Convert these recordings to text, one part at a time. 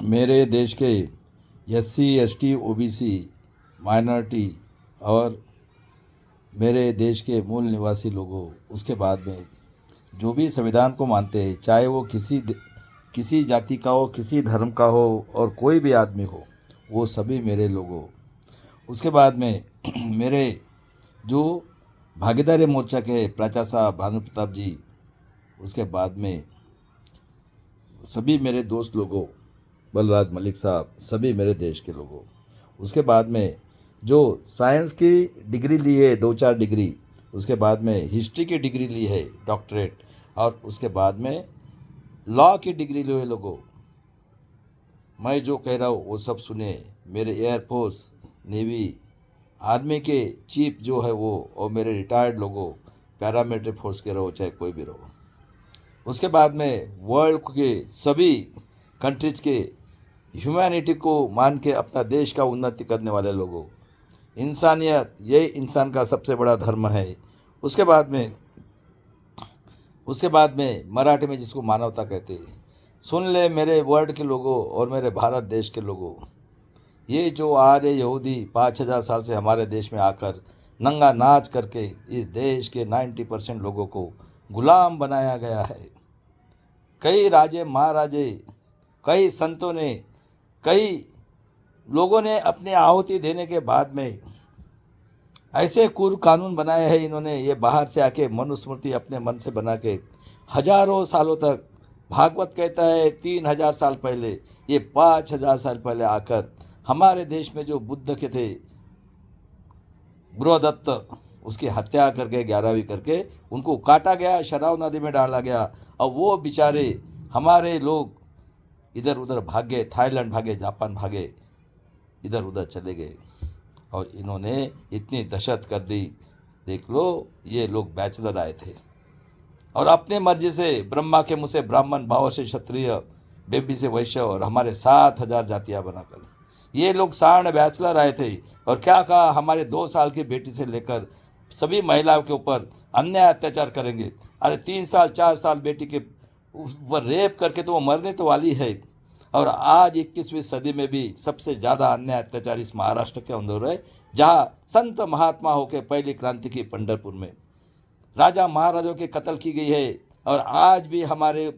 मेरे देश के एससी एसटी ओबीसी माइनॉरिटी और मेरे देश के मूल निवासी लोगों, उसके बाद में जो भी संविधान को मानते हैं, चाहे वो किसी जाति का हो, किसी धर्म का हो और कोई भी आदमी हो, वो सभी मेरे लोगों। उसके बाद में मेरे जो भागीदारी मोर्चा के प्राचार्य साहब भानु प्रताप जी, उसके बाद में सभी मेरे दोस्त लोगों, बलराज मलिक साहब, सभी मेरे देश के लोगों। उसके बाद में जो साइंस की डिग्री ली है, 2-4 डिग्री, उसके बाद में हिस्ट्री की डिग्री ली है, डॉक्टरेट, और उसके बाद में लॉ की डिग्री ली है लोगों। मैं जो कह रहा हूँ वो सब सुने। मेरे एयरफोर्स, नेवी, आर्मी के चीफ जो है वो, और मेरे रिटायर्ड लोगों, पैरामिलिट्री फोर्स के रहो चाहे कोई भी रहो। उसके बाद में वर्ल्ड के सभी कंट्रीज के ह्यूमैनिटी को मान के अपना देश का उन्नति करने वाले लोगों, इंसानियत ये इंसान का सबसे बड़ा धर्म है। उसके बाद में मराठी में जिसको मानवता कहते हैं। सुन ले मेरे वर्ल्ड के लोगों और मेरे भारत देश के लोगों, ये जो आर्य यहूदी 5000 साल से हमारे देश में आकर नंगा नाच करके इस देश के 90% लोगों को गुलाम बनाया गया है। कई राजे महाराजे, कई संतों ने, कई लोगों ने अपनी आहुति देने के बाद में ऐसे कुर कानून बनाए हैं इन्होंने। ये बाहर से आके मनुस्मृति अपने मन से बना के हजारों सालों तक, भागवत कहता है 3000 साल पहले, ये 5000 साल पहले आकर हमारे देश में जो बुद्ध के थे बृहदत्त, उसकी हत्या करके 11वीं करके उनको काटा गया, शराव नदी में डाला गया। और वो बेचारे हमारे लोग इधर उधर भागे, थाईलैंड भागे, जापान भागे, इधर उधर चले गए और इन्होंने इतनी दहशत कर दी। देख लो, ये लोग बैचलर आए थे और अपने मर्जी से ब्रह्मा के मुँह से ब्राह्मण, भाव से क्षत्रिय, बेबी से वैश्य और हमारे 7000 जातियाँ बनाकर ये लोग साढ़ बैचलर आए थे। और क्या कहा, हमारे 2 साल की बेटी से लेकर सभी महिलाओं के ऊपर अन्याय अत्याचार करेंगे। अरे 3 साल 4 साल बेटी के ऊपर रेप करके तो वो मरने तो वाली है। और आज 21वीं सदी में भी सबसे ज़्यादा अन्याय अत्याचार इस महाराष्ट्र के अंदर है, जहाँ संत महात्मा होकर पहली क्रांति की पंढरपुर में राजा महाराजों के कत्ल की गई है। और आज भी हमारे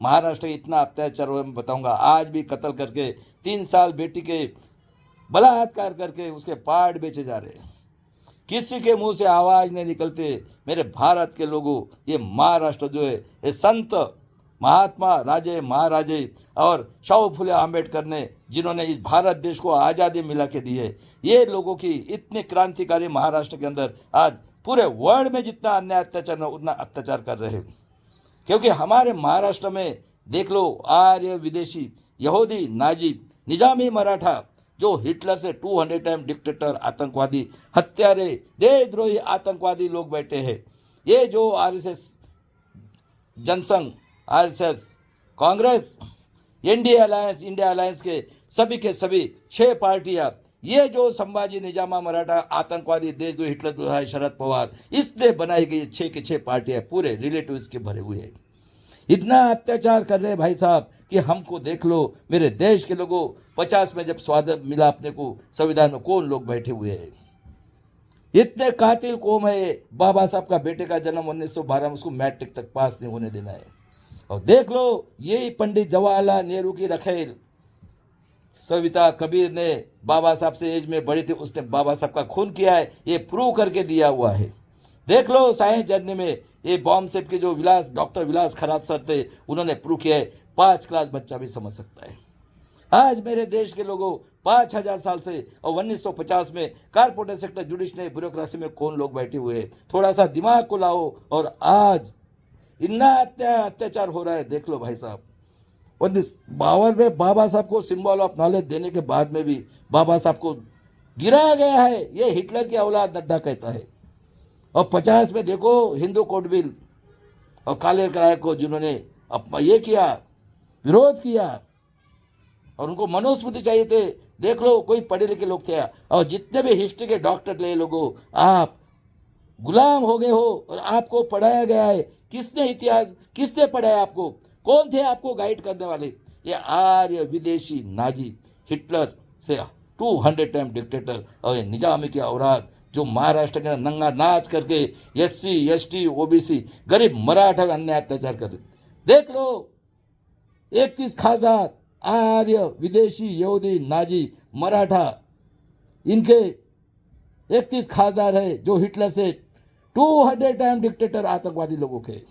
महाराष्ट्र इतना अत्याचार हुआ, मैं बताऊंगा। आज भी कत्ल करके 3 साल बेटी के बलात्कार करके उसके पार्ट बेचे जा रहे हैं। किसी के मुंह से आवाज़ नहीं निकलते। मेरे भारत के लोगों, ये महाराष्ट्र जो है, ये संत महात्मा राजे महाराजे और शाहू फुले आम्बेडकर ने, जिन्होंने इस भारत देश को आज़ादी मिला के दी है, ये लोगों की इतने क्रांतिकारी महाराष्ट्र के अंदर आज पूरे वर्ल्ड में जितना अन्याय अत्याचार उतना अत्याचार कर रहे हैं। क्योंकि हमारे महाराष्ट्र में देख लो, आर्य विदेशी, यहूदी, नाजी, निजामी, मराठा, जो हिटलर से 200 टाइम डिक्टेटर, आतंकवादी, हत्यारे, देशद्रोही आतंकवादी लोग बैठे हैं। ये जो RSS Jansangh, RSS, Congress, India alliance के सभी 6 पार्टियां, ये जो संभाजी, निजामा, मराठा, आतंकवादी, देशद्रोही, हिटलर है, शरद पवार, इसने बनाई गई 6 के 6 पार्टियां पूरे रिलेटिव्स के भरे हुए हैं। इतना अत्याचार कर रहे हैं भाई साहब कि हमको देख लो। मेरे देश के लोगों, 50 में जब स्वाधीन मिला अपने को संविधान में, कौन लोग बैठे हुए हैं? इतने कातिल कौम है। बाबा साहब का बेटे का जन्म 1912 में, उसको मैट्रिक तक पास नहीं होने देना है। और देख लो, यही पंडित जवाहरलाल नेहरू की रखेल सविता कबीर ने, बाबा साहब से एज में बड़ी थी, उसने बाबा साहब का खून किया है, ये प्रूव करके दिया हुआ है। देख लो, साइंस जर्नी में ये बॉम्ब सेट के जो डॉक्टर विलास खरात सर थे, उन्होंने प्रूव किया है। 5 क्लास बच्चा भी समझ सकता है। आज मेरे देश के लोगों, 5000 साल से और 1950 में कारपोरेट सेक्टर, जुडिशनरी, ब्यूरोक्रेसी में कौन लोग बैठे हुए हैं? थोड़ा सा दिमाग को लाओ। और आज इतना अत्याचार हो रहा है, देख लो भाई साहब। 1952 में बाबा साहब को सिंबल ऑफ नॉलेज देने के बाद में भी बाबा साहब को गिराया गया है। ये हिटलर की औलाद नड्डा कहता है। और 50 में देखो, हिंदू कोड बिल और काले किराए को जिन्होंने ये किया, विरोध किया, और उनको मनुस्मृति चाहिए थे। देख लो, कोई पढ़े लिखे लोग थे। और जितने भी हिस्ट्री के डॉक्टर ले लोगों, आप गुलाम हो गए हो और आपको पढ़ाया गया है। किसने इतिहास, किसने पढ़ाया आपको? कौन थे आपको गाइड करने वाले? ये आर्य विदेशी नाजी हिटलर से 200 टाइम डिक्टेटर और ये निजामी की औलाद जो महाराष्ट्र के अंदर नंगा नाच करके SC ST OBC गरीब मराठा का अन्याय अत्याचार कर रहे। देख लो 31 खासदार आर्य विदेशी यहूदी नाजी मराठा, इनके 31 खासदार है जो हिटलर से 200 टाइम डिक्टेटर आतंकवादी लोगों के,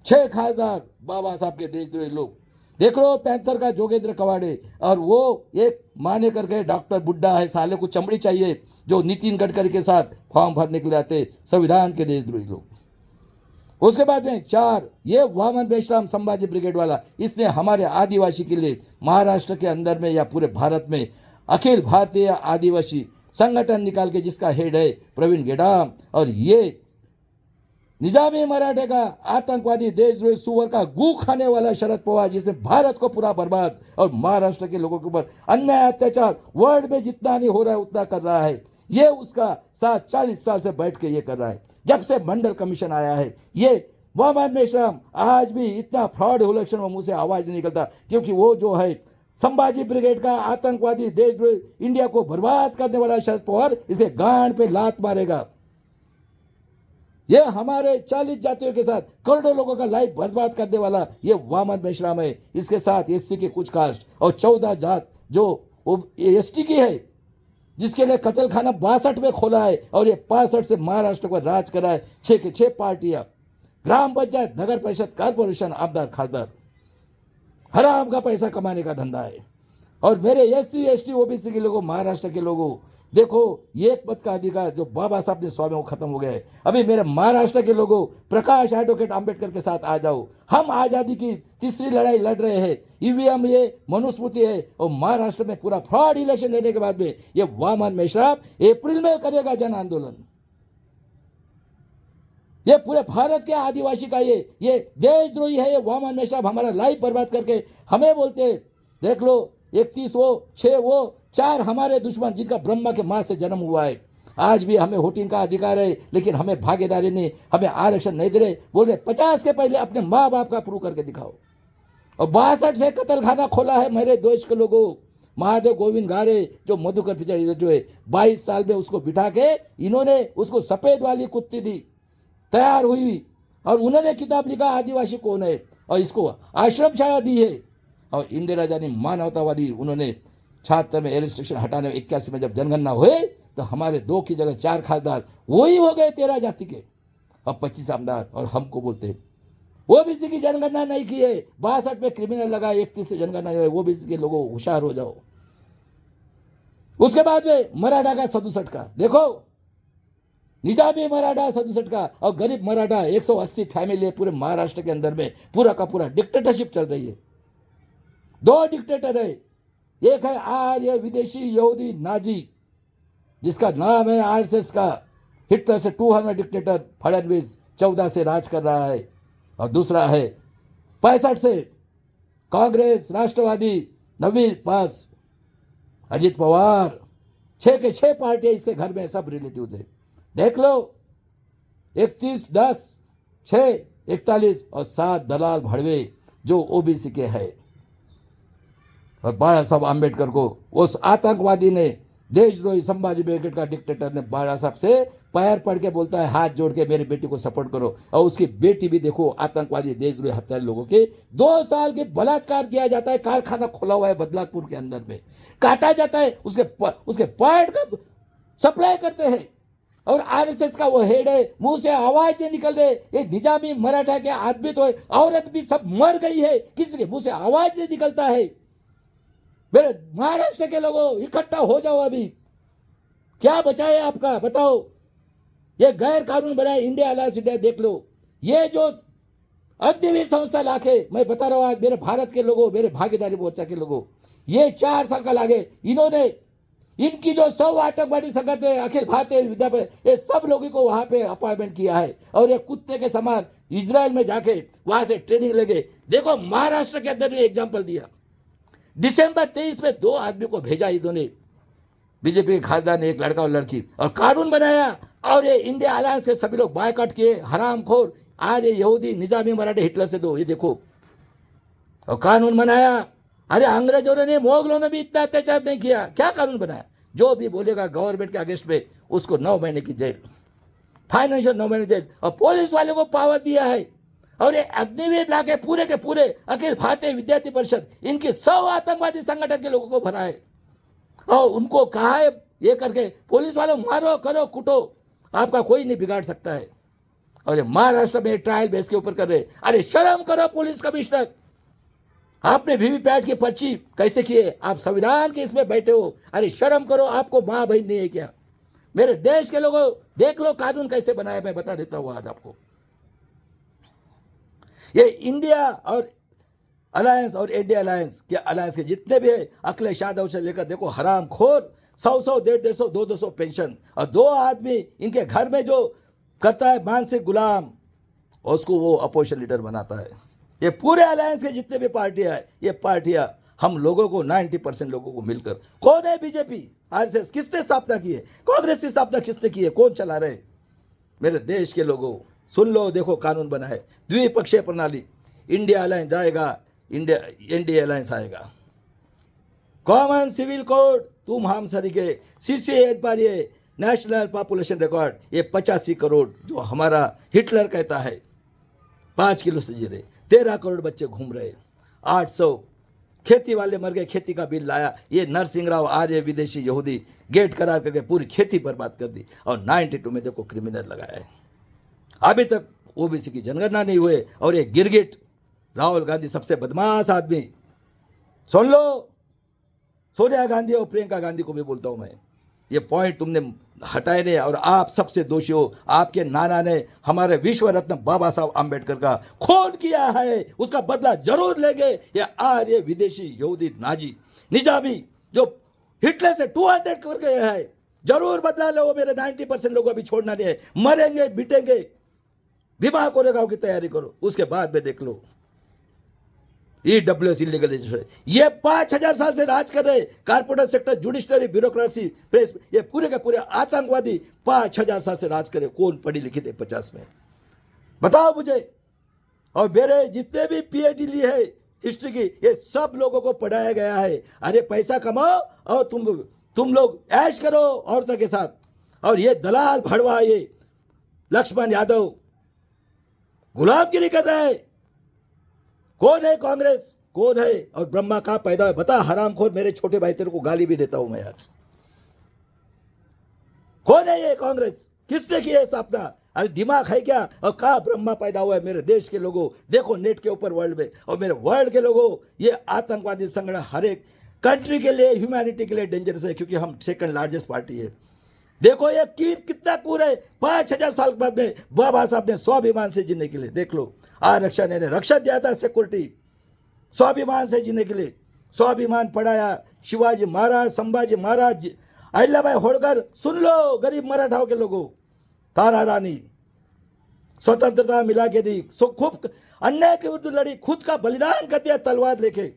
6 खासदार बाबा साहब के देशद्रोही लोग। देख लो पैंथर का जोगेंद्र कवाड़े, और वो एक माने करके डॉक्टर बुड्ढा है, साले को चमड़ी चाहिए, जो नितिन गडकरी के साथ फॉर्म भरने के लिए आते संविधान के देशद्रोही लोग। उसके बाद में 4 ये वामन बेशराम संभाजी ब्रिगेड वाला, इसने हमारे आदिवासी के लिए महाराष्ट्र के अंदर में या पूरे भारत में अखिल भारतीय आदिवासी संगठन निकाल के जिसका हेड है प्रवीण गेडाम, और ये निजामी मराठे का आतंकवादी देशद्रोही सुअर का गू खाने वाला शरद पवार, जिसने भारत को पूरा बर्बाद और महाराष्ट्र के लोगों के ऊपर अन्याय अत्याचार वर्ल्ड में जितना नहीं हो रहा है उतना कर रहा है। ये उसका साथ 40 साल से बैठ के ये कर रहा है। जब से मंडल कमीशन आया है, ये वामन मेश्राम आज भी इतना फ्रॉड इलेक्शन में मुंह से आवाज नहीं निकलता, क्योंकि वो जो है संभाजी ब्रिगेड का आतंकवादी देशद्रोही इंडिया को बर्बाद करने वाला शरद पवार इसके गांड पे लात मारेगा। ये हमारे 40 जातियों के साथ करोड़ों लोगों का लाइफ बर्बाद करने वाला ये वामन मेश्राम है। इसके साथ SC के कुछ कास्ट और 14 जात जो ST की है, जिसके लिए कत्ल खाना 62 में खोला है, और ये 65 से महाराष्ट्र पर राज करा है। 6 के 6 पार्टियां, ग्राम पंचायत, नगर परिषद, कारपोरेशन, आमदार, खासदार, हराम का पैसा कमाने का धंधा है। और मेरे SC ST OBC के लोगों, महाराष्ट्र के लोगों, देखो एक मत का अधिकार जो बाबा साहब ने स्वामी वो खत्म हो गया है। अभी मेरे महाराष्ट्र के लोगों, प्रकाश एडवोकेट अंबेडकर के साथ आ जाओ। हम आज़ादी की तीसरी लड़ाई लड़ रहे हैं। EVM ये मनुस्मृति है, और महाराष्ट्र में पूरा फ्रॉड इलेक्शन लेने के बाद में ये वामन मेश्राम अप्रैल में करेगा जन आंदोलन। ये पूरे भारत के आदिवासी का ये देशद्रोही है। ये वामन मेश्राम हमारा लाइफ बर्बाद करके हमें बोलते, देख लो 31 वो, 6 वो, 4 हमारे दुश्मन जिनका ब्रह्मा के माँ से जन्म हुआ है। आज भी हमें वोटिंग का अधिकार है, लेकिन हमें भागीदारी नहीं, हमें आरक्षण नहीं दे रहे। बोल रहे 50 के पहले अपने माँ बाप का प्रूव करके दिखाओ। और 62 से कत्ल खाना खोला है मेरे देश के लोगों। महादेव गोविंद गारे जो मधुकर पिचड़ी जो है 22 साल में उसको बिठा के इन्होंने उसको सफेद वाली कुत्ती दी, तैयार हुई, और उन्होंने किताब लिखा आदिवासी कौन है, और इसको आश्रम शाला दी है। और इंदिरा गांधी मानवतावादी, उन्होंने 76 में रिस्ट्रिक्शन हटाने में 81 में जब जनगणना हुए तो हमारे 2 की जगह 4 खासदार वही हो गए 13 जाति के, अब 25 आमदार, और हमको बोलते हैं OBC की जनगणना नहीं की है। 62 में क्रिमिनल लगा, 31 से जनगणना है। OBC के लोगों होशियार हो जाओ। उसके बाद में मराठा का 67 का देखो, निजामी मराठा 67 का, और गरीब मराठा 180 फैमिली है पूरे महाराष्ट्र के अंदर में। पूरा का पूरा डिक्टेटरशिप चल रही है। 2 डिक्टेटर है, एक है आर्य विदेशी यहूदी नाजी जिसका नाम है RSS का, हिटलर से 200 डिक्टेटर फडणवीस 14 से राज कर रहा है, और दूसरा है 65 से कांग्रेस राष्ट्रवादी नवीन पास अजित पवार। 6 के 6 पार्टियां इसके घर में सब रिलेटिव है। देख लो 31 10 6 41 और 7 दलाल भड़वे जो OBC के है। और बाबा साहब आम्बेडकर को उस आतंकवादी ने, देशद्रोही संभाजी ब्रिगेड का डिक्टेटर ने बाबा साहब से पैर पड़ के बोलता है हाथ जोड़ के मेरी बेटी को सपोर्ट करो, और उसकी बेटी भी देखो आतंकवादी देशद्रोही हत्यारे लोगों के 2 साल के बलात्कार किया जाता है। कारखाना खोला हुआ है बदलापुर के अंदर में, काटा जाता है, उसके पार्ट का सप्लाई करते हैं। और RSS का वो हेड है, मुंह से आवाज नहीं निकल रहे। ये निजामी मराठा के आदमी तो औरत भी सब मर गई है, किसी के मुंह से आवाज नहीं निकलता है। मेरे महाराष्ट्र के लोगों इकट्ठा हो जाओ। अभी क्या बचा है आपका, बताओ। ये गैर कानून बनाए इंडिया अलायंस इंडिया, देख लो। ये जो अग्निवीर संस्था लाके, मैं बता रहा हूँ आज मेरे भारत के लोगों, मेरे भागीदारी मोर्चा के लोगों, ये 4 साल का लागे। इन्होंने इनकी जो 100 आतंकवादी संगठन है अखिल भारतीय विद्यापीठ, ये सब लोगों को वहां पे अपॉइंटमेंट किया है, और ये कुत्ते के समान इजराइल में जाके वहां से ट्रेनिंग लेके। देखो महाराष्ट्र के अंदर भी एग्जाम्पल दिया। दिसंबर 23 में 2 आदमी को भेजा इन्होंने, बीजेपी के खासदार ने, एक लड़का और लड़की, और कानून बनाया, और ये इंडिया अलायंस के सभी लोग बायकॉट किए। हरामखोर आर्य यहूदी निजामी मराठे हिटलर से 2, ये देखो। और कानून बनाया, अरे अंग्रेजों ने, मुगलों ने भी इतना अत्याचार नहीं किया। क्या कानून बनाया? जो भी बोलेगा गवर्नमेंट के अगेंस्ट में उसको 9 महीने की जेल, फाइनेंशियल 9 महीने जेल। और पुलिस वाले को पावर दिया है। और ये अग्निवीर लाके पूरे के पूरे अखिल भारतीय विद्यार्थी परिषद इनके 100 आतंकवादी संगठन के लोगों को भरा है। और उनको कहा है ये करके, पुलिस वालों मारो करो कुटो, आपका कोई नहीं बिगाड़ सकता है। और ये महाराष्ट्र में ट्रायल बेस के ऊपर कर रहे। अरे शर्म करो पुलिस कमिश्नर, आपने वीवीपैट की पर्ची कैसे किए? आप संविधान के इसमें बैठे हो। अरे शर्म करो, आपको माँ बहन नहीं है क्या? मेरे देश के लोगों देख लो कानून कैसे बनाया, मैं बता देता हूं आज आपको। ये इंडिया और अलायंस और इंडिया अलायंस के जितने भी है, अखिलेश यादव से लेकर देखो हराम खोर, 100 150 200 पेंशन, और 2 आदमी इनके घर में जो करता है मानसिक गुलाम, उसको वो अपोजिशन लीडर बनाता है। ये पूरे अलायंस के जितने भी पार्टियां है, ये पार्टियां हम लोगों को 90% लोगों को मिलकर, कौन है बीजेपी आरएसएस किसने स्थापना की है? कांग्रेस की स्थापना किसने की है? कौन चला रहे? मेरे देश के लोगों सुन लो, देखो कानून बना है, द्विपक्षीय प्रणाली, इंडिया अलायंस जाएगा, इंडिया एनडीए अलायंस आएगा, कॉमन सिविल कोड, तुम हम सरीके, सीसीए पर ये नेशनल पॉपुलेशन रिकॉर्ड, ये 85 करोड़ जो हमारा हिटलर कहता है 5 किलो से जी रहे, 13 करोड़ बच्चे घूम रहे, 800 खेती वाले मर गए, खेती का बिल लाया ये नरसिंह राव आर्य विदेशी यहूदी, गेट करार करके पूरी खेती बर्बाद कर दी। और 92 में देखो क्रिमिनल लगाया है, अभी तक ओबीसी की जनगणना नहीं हुए। और ये गिरगिट राहुल गांधी सबसे बदमाश आदमी, सुन लो, सोनिया गांधी और प्रियंका गांधी को भी बोलता हूं मैं, ये पॉइंट तुमने हटाए नहीं, और आप सबसे दोषी हो। आपके नाना ने हमारे विश्व रत्न बाबा साहब आम्बेडकर का खून किया है, उसका बदला जरूर लेंगे। ये आर्य विदेशी यहूदी नाजी निजामी जो हिटलर से 200 कर गए हैं, जरूर बदला लो। मेरे 90% लोगों अभी छोड़ना नहीं है, मरेंगे बिटेंगे, विवाह कोरेगांव की तैयारी करो, उसके बाद में देख लो। ईडब्ल्यूएस इलीगल, ये 5000 साल से राज कर रहे, corporate sector, judiciary, bureaucracy, press, ये पूरे के पूरे आतंकवादी 5000 साल से राज करे। कौन पढ़ी लिखी थे 50 में? बताओ मुझे। और मेरे जितने भी पीएचडी ली है हिस्ट्री की, ये सब लोगों को पढ़ाया गया है। अरे पैसा कमाओ और तुम लोग ऐश करो औरतों के साथ। और ये दलाल भड़वा, ये लक्ष्मण यादव गुलामगिरी कर रहा है। कौन है कांग्रेस? कौन है? और ब्रह्मा कहां पैदा है? बता हरामखोर, मेरे छोटे भाई तेरे को गाली भी देता हूं मैं आज। कौन है ये कांग्रेस? किसने की है स्थापना? अरे दिमाग है क्या? और कहां ब्रह्मा पैदा हुआ है? मेरे देश के लोगों देखो नेट के ऊपर वर्ल्ड में, और मेरे वर्ल्ड के लोगों, ये आतंकवादी संगठन हर एक कंट्री के लिए, ह्यूमैनिटी के लिए डेंजरस है, क्योंकि हम सेकंड लार्जेस्ट पार्टी है। देखो ये कितना कूर है। 5000 साल के बाद में बाबा साहब ने स्वाभिमान से जीने के लिए, देख लो, आरक्षण ने रक्षा दिया था, सिक्योरिटी, स्वाभिमान से जीने के लिए स्वाभिमान पढ़ाया। शिवाजी महाराज, संभाजी महाराज, अहिल्याबाई होळकर, सुन लो गरीब मराठाओं के लोगों, तारा रानी स्वतंत्रता मिला के दी, खूब अन्याय के विरुद्ध लड़ी, खुद का बलिदान कर दिया तलवार लेके,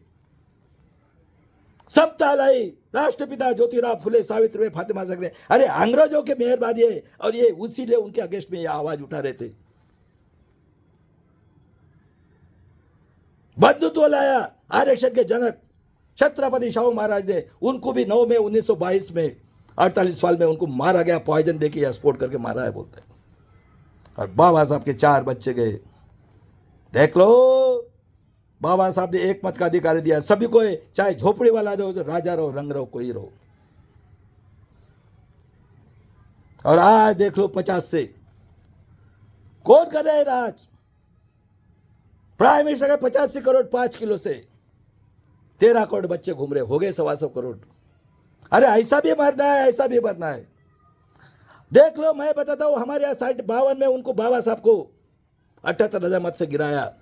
समता लाई, राष्ट्रपिता ज्योतिराव फुले, सावित्रीबाई, फातिमा ज़हरा। अरे अंग्रेजों की मेहरबानी है, और ये उसी लिए उनके अगेंस्ट में ये आवाज उठा रहे थे। बंधुत्व लाया आरक्षण के जनक छत्रपति शाहू महाराज ने, उनको भी 9 मई 1922 में 48 साल में उनको मारा गया, पॉइजन देके या स्पोर्ट करके मारा है बोलते हैं। और बाबा साहब के 4 बच्चे गए, देख लो। बाबा साहब ने एक मत का अधिकार दिया सभी को, चाहे झोपड़ी वाला रहो, तो राजा रहो, रंग रहो, कोई रहो। और आज देख लो 50 से कौन कर रहे हैं राज? प्राइम मिनिस्टर का 85 करोड़ 5 किलो से 13 करोड़ बच्चे घूम रहे, हो गए 125 करोड़। अरे ऐसा भी मरना है, ऐसा भी मरना है। देख लो, मैं बताता हूं, हमारे यहाँ 52 में उनको बाबा साहब को 78,000 मत से गिराया,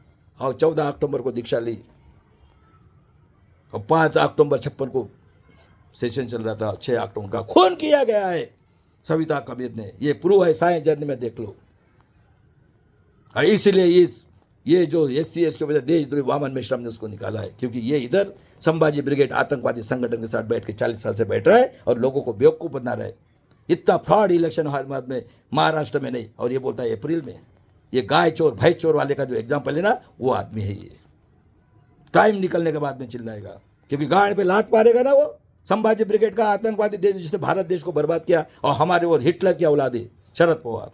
और 14 अक्टूबर को दीक्षा ली, और 5 अक्टूबर 56 को सेशन चल रहा था, 6 अक्टूबर का खून किया गया है सविता कबीर ने। ये प्रूव है साइंस जर्नी में, देख लो। और इसलिए ये जो SC ST वजह देशद्रोही वामन मिश्रम ने उसको निकाला है, क्योंकि ये इधर संभाजी ब्रिगेड आतंकवादी संगठन के साथ बैठ के 40 साल से बैठ रहा है और लोगों को बेवकूफ़ बना रहा है। इतना फ्रॉड इलेक्शन हर बाद में महाराष्ट्र में नहीं, और ये बोलता है अप्रैल में। ये गाय चोर भैंस चोर वाले का जो एग्जाम्पल है ना, वो आदमी है ये। टाइम निकलने के बाद में चिल्लाएगा। क्योंकि गाड़ पे लात मारेगा ना वो संभाजी ब्रिगेड का आतंकवादी देश जिसने भारत देश को बर्बाद किया, और हमारे और हिटलर की औलादी शरद पवार।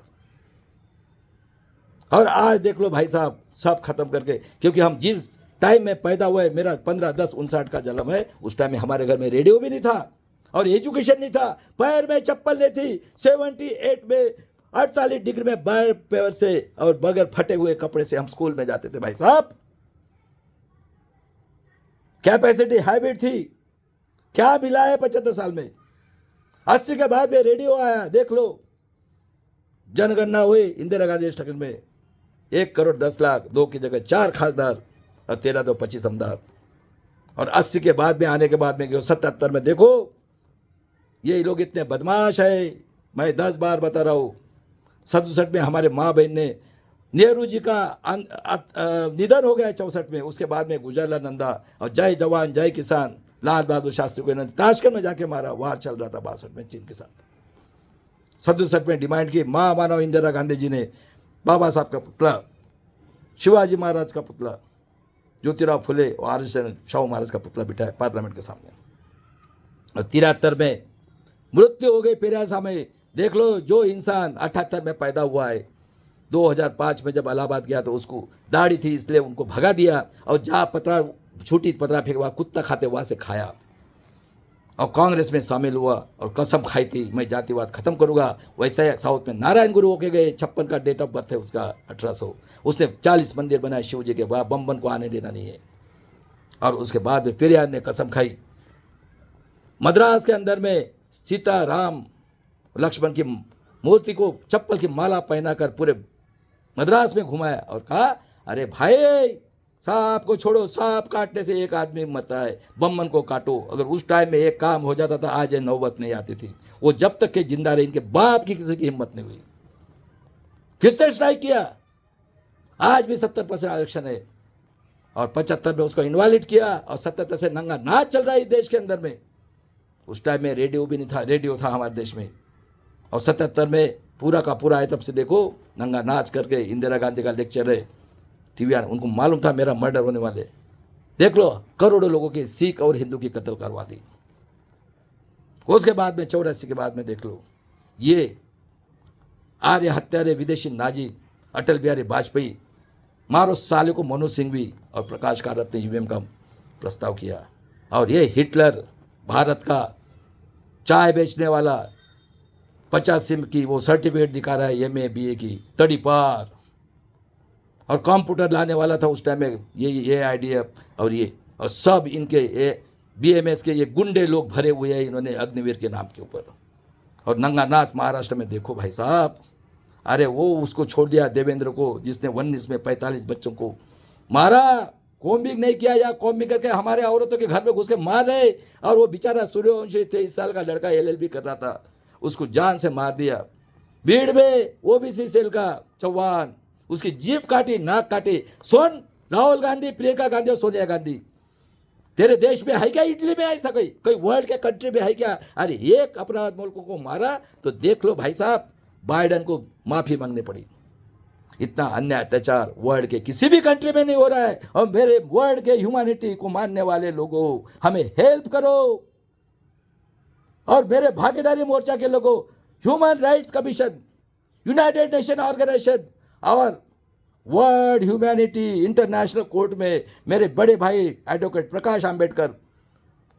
और आज देख लो भाई साहब, सब खत्म करके, क्योंकि हम जिस टाइम में पैदा हुए, मेरा 15/10/59 का जन्म है, उस टाइम में हमारे घर में रेडियो भी नहीं था और एजुकेशन नहीं था, पैर में चप्पल नहीं थी। 78 में 48 डिग्री में बैर पैर से और बगैर फटे हुए कपड़े से हम स्कूल में जाते थे भाई साहब। कैपेसिटी हाइब्रिड थी, क्या मिला है 75 साल में। 80 के बाद में रेडियो आया, देख लो जनगणना हुई इंदिरा गांधी स्टेडियम में, 1,10,00,000, 2 की जगह 4 खासदार और 13 तो 25 आमदार। और 80 के बाद में आने के बाद में 77 में देखो ये लोग इतने बदमाश है, मैं 10 बार बता रहा हूँ। 67 में हमारे माँ बहन ने, नेहरू जी का निधन हो गया 64 में, उसके बाद में गुजरला नंदा और जय जवान जय किसान लाल बहादुर शास्त्री को इन्होंने ताशकंद में जाके मारा। वार चल रहा था 62 में चीन के साथ। 67 में डिमांड की, माँ मानव इंदिरा गांधी जी ने बाबा साहब का पुतला, शिवाजी महाराज का पुतला, ज्योतिराव फुले और आर शाहू महाराज का पुतला बिठाया पार्लियामेंट के सामने। और 73 में मृत्यु हो गई पेरियार में। देख लो जो इंसान 78 में पैदा हुआ है, 2005 में जब इलाहाबाद गया तो उसको दाढ़ी थी इसलिए उनको भगा दिया, और जहाँ पतरा छूटी पतरा फेंक वहाँ कुत्ता खाते वहाँ से खाया, और कांग्रेस में शामिल हुआ और कसम खाई थी मैं जातिवाद खत्म करूंगा। वैसे साउथ में नारायण गुरु होके गए, 56 का डेट ऑफ बर्थ है उसका, 1800, उसने 40 मंदिर बनाए शिव जी के, वहाँ बम को आने देना नहीं है। और उसके बाद में पेरियार ने कसम खाई, मद्रास के अंदर में सीता राम लक्ष्मण की मूर्ति को चप्पल की माला पहनाकर पूरे मद्रास में घुमाया और कहा अरे भाई सांप को छोड़ो, सांप काटने से एक आदमी मरता है, बम्बन को काटो। अगर उस टाइम में एक काम हो जाता था आज ये नौबत नहीं आती थी। वो जब तक के जिंदा रहे इनके बाप की किसी की हिम्मत नहीं हुई। किसने स्ट्राइक किया? आज भी 70% आरक्षण है और 75 में उसको इनवैलिड किया और 77 से नंगा नाच चल रहा है इस देश के अंदर में। उस टाइम में रेडियो भी नहीं था, रेडियो था हमारे देश में। और 77 में पूरा का पूरा है, तब से देखो नंगा नाच करके इंदिरा गांधी का लेक्चर है टीवी, उनको मालूम था मेरा मर्डर होने वाले। देख लो करोड़ों लोगों की सिख और हिंदू की कत्ल करवा दी। उसके बाद में 84 के बाद में देख लो ये आर्य हत्यारे विदेशी नाजी अटल बिहारी वाजपेयी, मारो साले को मनोज सिंघवी और प्रकाश कारत ने ईवीएम का प्रस्ताव किया। और ये हिटलर भारत का चाय बेचने वाला 50 सिम की वो सर्टिफिकेट दिखा रहा है MA BA की तड़ी पार, और कंप्यूटर लाने वाला था उस टाइम में ये IDF और ये, और सब इनके BMS के ये गुंडे लोग भरे हुए हैं इन्होंने अग्निवीर के नाम के ऊपर। और नंगा नाच महाराष्ट्र में देखो भाई साहब, अरे वो उसको छोड़ दिया देवेंद्र को जिसने 19 में 45 बच्चों को मारा, कॉम्बिंग नहीं किया या कॉम्बिंग करके हमारे औरतों के घर में घुस के मार रहे। और वो बेचारा सूर्यवंशी 23 साल का लड़का LLB कर रहा था, उसको जान से मार दिया। भीड़ में OBC सेल का चौहान, उसकी जीभ काटी, नाक काटी। सुन राहुल गांधी, प्रियंका गांधी और सोनिया गांधी, तेरे देश में है क्या इटली में ऐसा कोई वर्ल्ड के कंट्री में है क्या? अरे एक अपराध मुल्कों को मारा तो देख लो भाई साहब, बाइडेन को माफी मांगनी पड़ी। इतना अन्याय अत्याचार वर्ल्ड के किसी भी कंट्री में नहीं हो रहा है। और मेरे वर्ल्ड के ह्यूमैनिटी को मानने वाले लोगों, हमें हेल्प करो। और मेरे भागीदारी मोर्चा के लोगों, human rights commission, united nation organization और वर्ल्ड ह्यूमैनिटी इंटरनेशनल कोर्ट में मेरे बड़े भाई एडवोकेट प्रकाश आंबेडकर,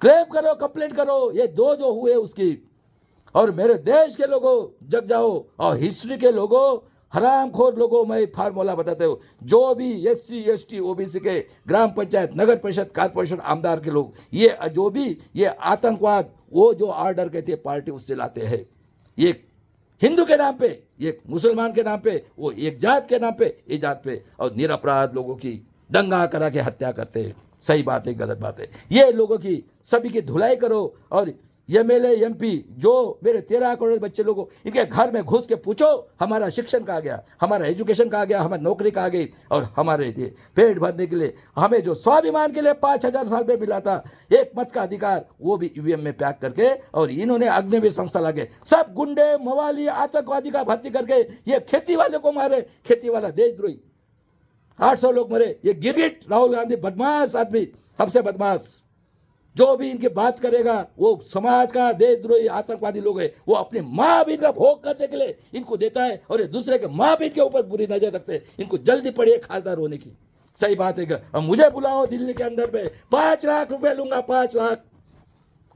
क्लेम करो, कंप्लेंट करो ये दो जो हुए उसकी। और मेरे देश के लोगों जग जाओ, और हिस्ट्री के लोगों, हरामखोर लोगों, मैं फार्मूला बताते हो, जो भी SC ST OBC के ग्राम पंचायत, नगर परिषद, कारपोरेशन, आमदार के लोग, ये जो भी ये आतंकवाद, वो जो ऑर्डर कहते हैं पार्टी उससे लाते हैं। ये हिंदू के नाम पे, ये मुसलमान के नाम पे, वो एक जात के नाम पे, ये जात पे, और निरपराध लोगों की दंगा करा के हत्या करते हैं। सही बात है, गलत बात है? ये लोगों की सभी की धुलाई करो। और MLA MP जो मेरे 13 करोड़ बच्चे लोगों, इनके घर में घुस के पूछो हमारा शिक्षण कहाँ गया, हमारा एजुकेशन कहाँ गया, हमारी नौकरी कहाँ गई। और हमारे लिए पेट भरने के लिए हमें जो स्वाभिमान के लिए 5000 साल में मिला था एक मत का अधिकार, वो भी EVM में पैक करके, और इन्होंने अग्निवीर संस्था लाके सब गुंडे मवाली आतंकवादी का भर्ती करके ये खेती वाले को मारे। खेती वाला देशद्रोही, 800 लोग मरे। ये गिरगिट राहुल गांधी बदमाश आदमी, सबसे बदमाश, जो भी इनकी बात करेगा वो समाज का देशद्रोही आतंकवादी लोग है, वो अपने माँ बहन का भोग करने के लिए इनको देता है और ये दूसरे के माँ बहन के ऊपर बुरी नजर रखते हैं। इनको जल्दी पड़िए खासदार होने की। सही बात है। अब मुझे बुलाओ दिल्ली के अंदर में 5 लाख रुपए लूंगा, 5 लाख,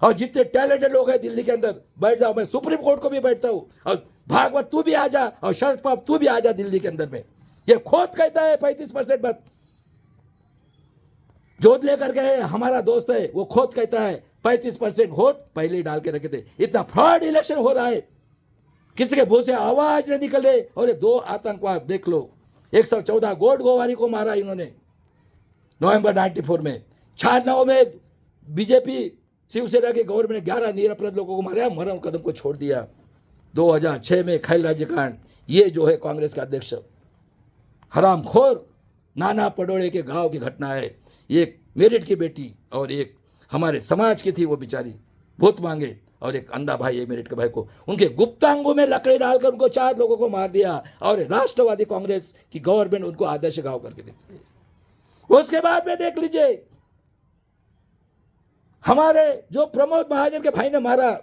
और जितने टैलेंटेड लोग हैं दिल्ली के अंदर बैठ जाओ। मैं सुप्रीम कोर्ट को भी बैठता हूँ, और भागवत तू भी आ जा, और शरद पवार तू भी आ जा दिल्ली के अंदर में। ये खुद कहता है 35% मत, जो लेकर के हमारा दोस्त है वो खुद कहता है 35% वोट पहले ही डाल के रखे थे। इतना फ्रॉड इलेक्शन हो रहा है, किसी के मुंह से आवाज नहीं निकल रही। और ये 2 आतंकवाद देख लो, 114 गोड गोवारी को मारा इन्होंने नवंबर 94 में, 96 में बीजेपी शिवसेना की गवर्नमेंट ने 11 निरपराध लोगों को मारा, मरण कदम को छोड़ दिया। 2006 में खैल राज्य कांड, ये जो है कांग्रेस का अध्यक्ष हरामखोर नाना पटोले के गांव की घटना है। एक मेरिट की बेटी और एक हमारे समाज की थी, वो बेचारी भूत मांगे, और एक अंधा भाई है मेरिट के भाई को, उनके गुप्तांगों में लकड़ी डालकर उनको 4 लोगों को मार दिया। और राष्ट्रवादी कांग्रेस की गवर्नमेंट उनको आदर्श गांव करके देती है। उसके बाद में देख लीजिए, हमारे जो प्रमोद महाजन के भाई ने मारा,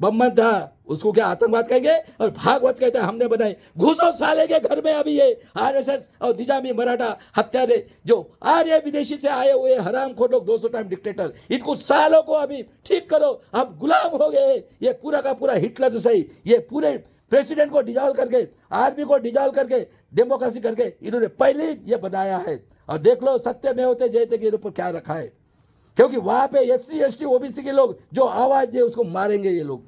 बम्मन था, उसको क्या आतंकवाद कहेंगे? और भागवत कहता है हमने बनाई। घुसो साले के घर में। अभी ये आरएसएस और निजामी मराठा हत्यारे जो आर्य विदेशी से आए हुए हरामखोर लोग, 200 टाइम डिक्टेटर, इनको सालों को अभी ठीक करो। अब गुलाम हो गए। ये पूरा का पूरा हिटलर तो सही, ये पूरे प्रेसिडेंट को डिजॉल्व करके, आर्मी को डिजॉल्व करके, डेमोक्रेसी करके इन्होंने पहले ही ये बनाया है। और देख लो सत्य में होते जयते के ऊपर क्या रखा है, क्योंकि वहां पे SC ST OBC के लोग जो आवाज दे उसको मारेंगे ये लोग,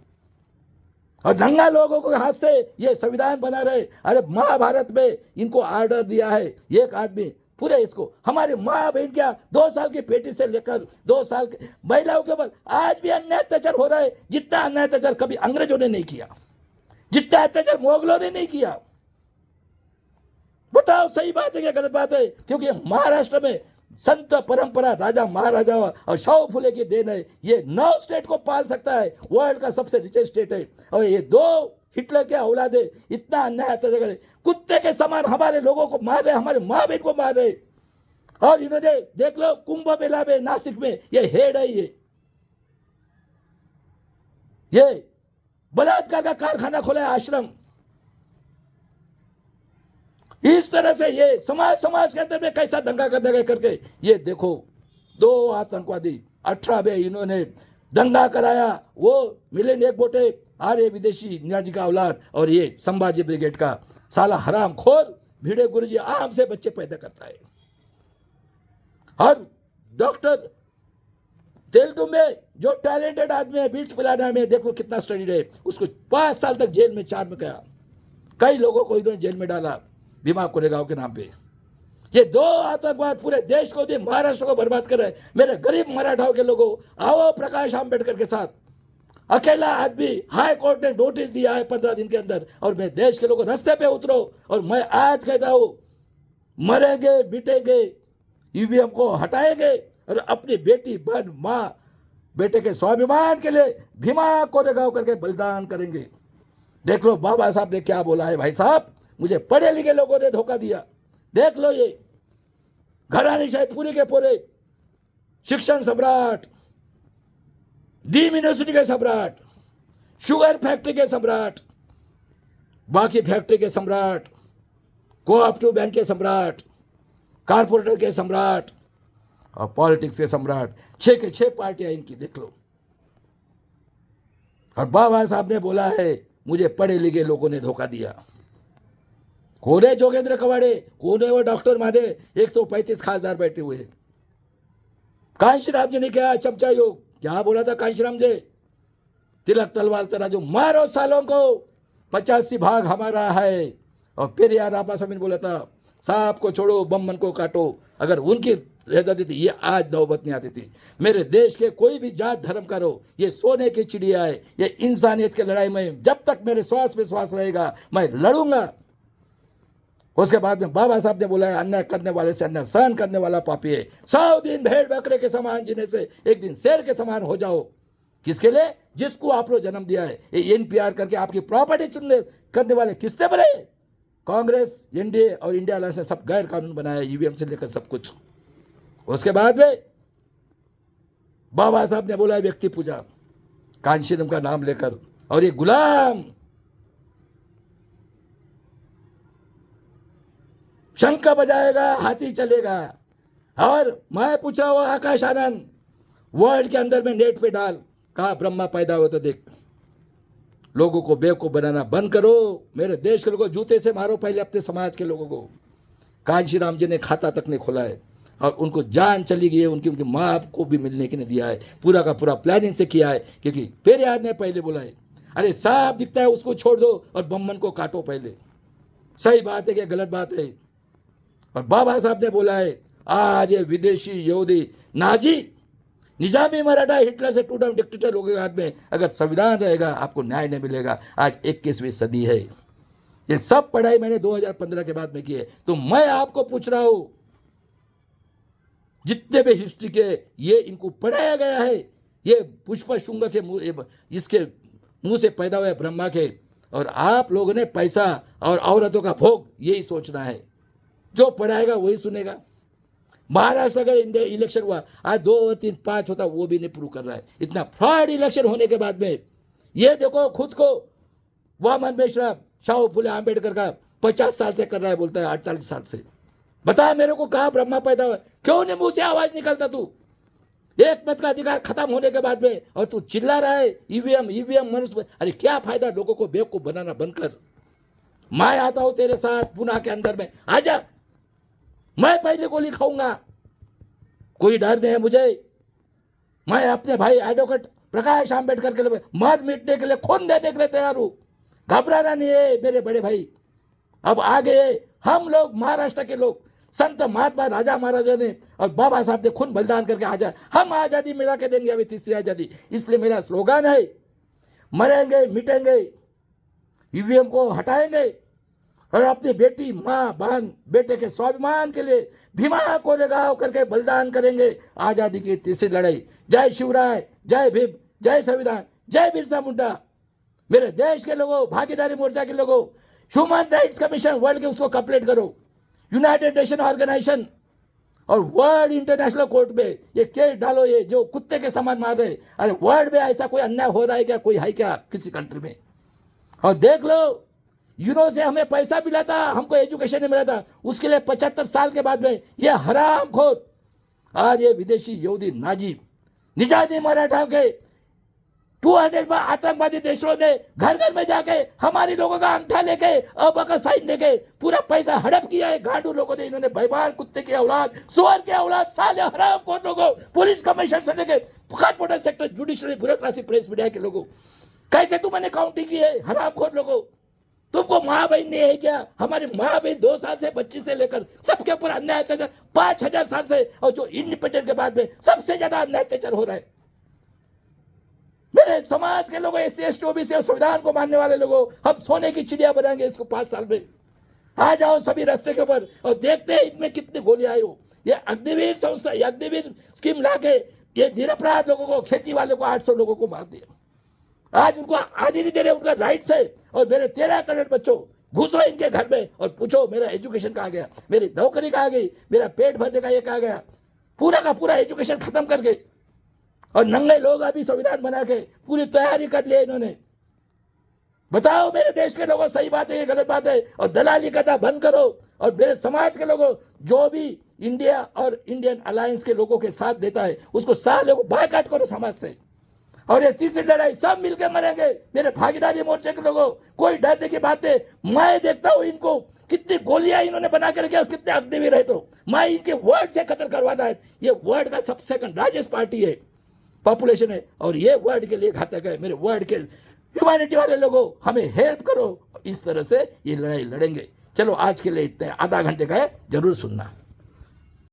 और दंगा लोगों के हाथ से ये संविधान बना रहे। अरे महाभारत में इनको ऑर्डर दिया है एक आदमी पूरे इसको, हमारी माँ बहन क्या 2 साल की बेटी से लेकर 2 साल की महिलाओं के ऊपर आज भी अन्याय अत्याचार हो रहा है, जितना अन्याय अत्याचार कभी अंग्रेजों ने नहीं किया, जितना अत्याचार मुगलों ने नहीं किया। बताओ सही बात है क्या गलत बात है? क्योंकि महाराष्ट्र में संत परंपरा, राजा महाराजा और शाहू फुले की देन है। ये 9 स्टेट को पाल सकता है, वर्ल्ड का सबसे रिचेस्ट स्टेट है। और ये 2 हिटलर के औलादे इतना अन्याय अत्याचार करे, कुत्ते के समान हमारे लोगों को मार रहे, हमारे माँ बहन को मार रहे। और इन्होंने देख लो कुंभ मेला में नासिक में ये हेड है, ये बलात्कार का कारखाना खोला है, आश्रम। इस तरह से ये समाज के अंदर में कैसा दंगा करने गए करके, ये देखो 2 आतंकवादी 18 में इन्होंने दंगा कराया। वो मिलिंद एकबोटे आर्य विदेशी नियाजी का औलाद, और ये संभाजी ब्रिगेड का साला हराम खोर भिड़े गुरुजी आम से बच्चे पैदा करता है। और डॉक्टर तेलतुम में जो टैलेंटेड आदमी है, बीट्स पिलाना में देखो कितना स्टडी है, उसको 5 साल तक जेल में 4 में गया। कई लोगों को इन्होंने जेल में डाला भीमा कोरेगांव के नाम पे। ये 2 आतंकवाद पूरे देश को भी, महाराष्ट्र को बर्बाद कर रहे हैं। मेरे गरीब मराठाओं के लोगों, आओ प्रकाश आंबेडकर के साथ। अकेला आदमी, हाई कोर्ट ने नोटिस दिया है 15 दिन के अंदर, और मैं देश के लोगों रास्ते पे उतरो। और मैं आज कहता हूं, मरेंगे बिटेंगे, ईवीएम को हटाएंगे और अपनी बेटी बहन माँ बेटे के स्वाभिमान के लिए भीमा कोरेगांव करके बलिदान करेंगे। देख लो बाबा साहब ने क्या बोला है। भाई साहब, मुझे पढ़े लिखे लोगों ने धोखा दिया। देख लो ये घरानीशाही पूरे के पूरे, शिक्षण सम्राट, डीम यूनिवर्सिटी के सम्राट, शुगर फैक्ट्री के सम्राट, बाकी फैक्ट्री के सम्राट, कोऑपरेटिव बैंक के सम्राट, कारपोरेटर के सम्राट और पॉलिटिक्स के सम्राट, 6 के 6 पार्टियां इनकी देख लो। और बाबा साहब ने बोला है मुझे पढ़े लिखे लोगों ने धोखा दिया। कौन है जोगेंद्र कवाड़े? कौन है वो डॉक्टर माने? 135 खासदार बैठे हुए हैं। कांशीराम जी ने क्या चमचा योग क्या बोला था? कांशीराम जी, तिलक तलवार तेरा जो मारो सालों को, 85 भाग हमारा है। और फिर यार आपा स्वामी ने बोला था सांप को छोड़ो बम्मन को काटो। अगर उनकी रह जाती थी ये आज नौबत नहीं आती थी। मेरे देश के कोई भी जात धर्म करो, ये सोने की चिड़िया है। ये इंसानियत की लड़ाई में जब तक मेरे श्वास में श्वास रहेगा मैं लड़ूंगा। उसके बाद में बाबा साहब ने बोला है अन्याय करने वाले से अन्याय सहन करने वाला पापी है। 100 दिन भेड़ बकरे के समान जीने से एक दिन शेर के समान हो जाओ। किसके लिए? जिसको आप लोग जन्म दिया है। ये NPR करके आपकी प्रॉपर्टी चुनने करने वाले किसने बने? कांग्रेस, NDA और इंडिया अलायंस ने सब गैर कानून बनाया, EVM से लेकर सब कुछ। उसके बाद में बाबा साहब ने बोला व्यक्ति पूजा, कांशीराम का नाम लेकर, और ये गुलाम शंख बजाएगा, हाथी चलेगा। और मैं पूछ रहा हूँ आकाश आनंद, वर्ल्ड के अंदर में नेट पे डाल, कहा ब्रह्मा पैदा हो तो देख। लोगों को बेवकूफ बनाना बंद करो। मेरे देश के लोगों को जूते से मारो, पहले अपने समाज के लोगों को। कांशीराम जी ने खाता तक नहीं खोला है, और उनको जान चली गई है, उनकी माँ को भी मिलने के नहीं दिया है। पूरा का पूरा प्लानिंग से किया है, क्योंकि पेरियार ने पहले बोला है, अरे सांप दिखता है उसको छोड़ दो और बम्बन को काटो पहले। सही बात है कि गलत बात है? और बाबा साहब ने बोला है, आज ये विदेशी यहूदी नाजी निजामी मराठा हिटलर से टू डाउन डिक्टेटर लोगों के हाथ में अगर संविधान रहेगा, आपको न्याय नहीं मिलेगा। आज 21वीं सदी है। ये सब पढ़ाई मैंने 2015 के बाद में की है। तो मैं आपको पूछ रहा हूं, जितने भी हिस्ट्री के ये इनको पढ़ाया गया है, ये पुष्प शुंग के मुंह, इसके मुंह से पैदा हुए ब्रह्मा के, और आप लोगों ने पैसा और औरतों का भोग यही सोचना है। जो पढ़ाएगा वही सुनेगा। महाराष्ट्र का इलेक्शन हुआ, आज 2 और 3 5 होता, वो भी नहीं प्रूव कर रहा है। इतना फ्रॉड इलेक्शन होने के बाद में ये देखो, खुद को वामन मिश्रा शाहू फुले आंबेडकर का 50 साल से कर रहा है, बोलता है 48 साल से। बता मेरे को, कहा ब्रह्मा पैदा हुआ? क्यों नहीं मुंह से आवाज निकलता तू? एक मत का अधिकार खत्म होने के बाद में और तू चिल्ला रहा है ईवीएम मनुष्य। अरे क्या फायदा? लोगों को बेवकूफ बनाना बंद कर। मैं आता हूं तेरे साथ पुणे के अंदर में, आजा, मैं पहले गोली खाऊंगा, कोई डर नहीं है मुझे। मैं अपने भाई एडवोकेट प्रकाश आंबेडकर के लिए मर मिटने के लिए, खून देने के लिए तैयार हूं। घबराना नहीं है मेरे बड़े भाई। अब आ गए हम लोग, महाराष्ट्र के लोग, संत महात्मा राजा महाराजा ने और बाबा साहब ने खून बलिदान करके आजा, हम आजादी मिला के देंगे, अभी तीसरी आजादी। इसलिए मेरा स्लोगन है, मरेंगे मिटेंगे, ईवीएम को हटाएंगे और अपनी बेटी, माँ, बहन, बेटे के स्वाभिमान के लिए भीमा को लगाव करके बलिदान करेंगे। आजादी की तीसरी लड़ाई। जय शिवराय, जय भीम, जय संविधान, जय बिरसा मुंडा। मेरे देश के लोगों, भागीदारी मोर्चा के लोगों, ह्यूमन राइट्स कमीशन वर्ल्ड के उसको कंप्लीट करो, यूनाइटेड नेशन ऑर्गेनाइजेशन और वर्ल्ड इंटरनेशनल कोर्ट में ये केस डालो। ये जो कुत्ते के समान मार रहे, अरे वर्ल्ड में ऐसा कोई अन्याय हो रहा है क्या? कोई है क्या किसी कंट्री में? और देख लो, यूरो से हमें पैसा मिला था, हमको एजुकेशन नहीं मिला था, उसके लिए 75 साल के बाद में ये हरामखोर, आज ये विदेशी यहूदी नाजी निजाती मराठा के 200 आतंकवादी देशों ने घर घर में जाके हमारे लोगों का अंगूठा लेके, अब का साइन लेके पूरा पैसा हड़प किया है गांडू लोगों ने। इन्होंने बेईमान कुत्ते की औलाद, सुअर की औलाद, साले हरामखोर लोगों, पुलिस कमिश्नर से लेके corporate sector, judiciary, bureaucracy, press media के लोगों, कैसे तुमने काउंटिंग की है? हरामखोर लोगों, तुमको माँ बहन नहीं है क्या? हमारी माँ बहन 2 साल से, बच्ची से लेकर सबके ऊपर अन्याय अत्याचार 5000 साल से, और जो इंडिपेंडेंट के बाद में सबसे ज्यादा अन्याय अत्याचार हो रहा है। मेरे समाज के लोगों, SC ST OBC और संविधान को मानने वाले लोगों, हम सोने की चिड़िया बनाएंगे इसको 5 साल में। आ जाओ सभी रास्ते के ऊपर और देखते हैं इनमें कितनी गोलियां आई हो। ये अग्निवीर संस्था, ये अग्निवीर स्कीम लाके ये निरपराध लोगों को, खेती वालों को 800 लोगों को मार दिया। आज उनको आदि नहीं दे रहे, उनका राइट्स है। और मेरे 13 करोड़ बच्चों, घुसो इनके घर में और पूछो मेरा एजुकेशन कहाँ गया, मेरी नौकरी कहाँ गई, मेरा पेट भरने का ये कहाँ गया? पूरा का पूरा एजुकेशन खत्म कर गए। और नंगे लोग अभी संविधान बना के पूरी तैयारी कर लिया इन्होंने। बताओ मेरे देश के लोगों, सही बात है ये गलत बात है? और दलाली करना बंद करो। और मेरे समाज के लोगों, जो भी इंडिया और इंडियन अलायंस के लोगों के साथ देता है, उसको साले को बायकॉट करो समाज से। और ये तीसरी लड़ाई सब मिलकर मरेंगे। मेरे भागीदारी मोर्चे के लोगों, कोई डरने की बात है? मैं देखता हूं इनको कितनी गोलियां इन्होंने बना के रखी और कितने अग्निवीर है। तो मैं इनके वर्ड से कत्ल करवाना है। ये वर्ड का सबसे सेकंड लार्जेस्ट पार्टी है, पॉपुलेशन है, और ये वर्ड के लिए घातक है। मेरे वर्ड के ह्यूमैनिटी वाले लोगों, हमें हेल्प करो। इस तरह से ये लड़ाई लड़ेंगे। चलो आज के लिए इतने, आधा घंटे का है, जरूर सुनना।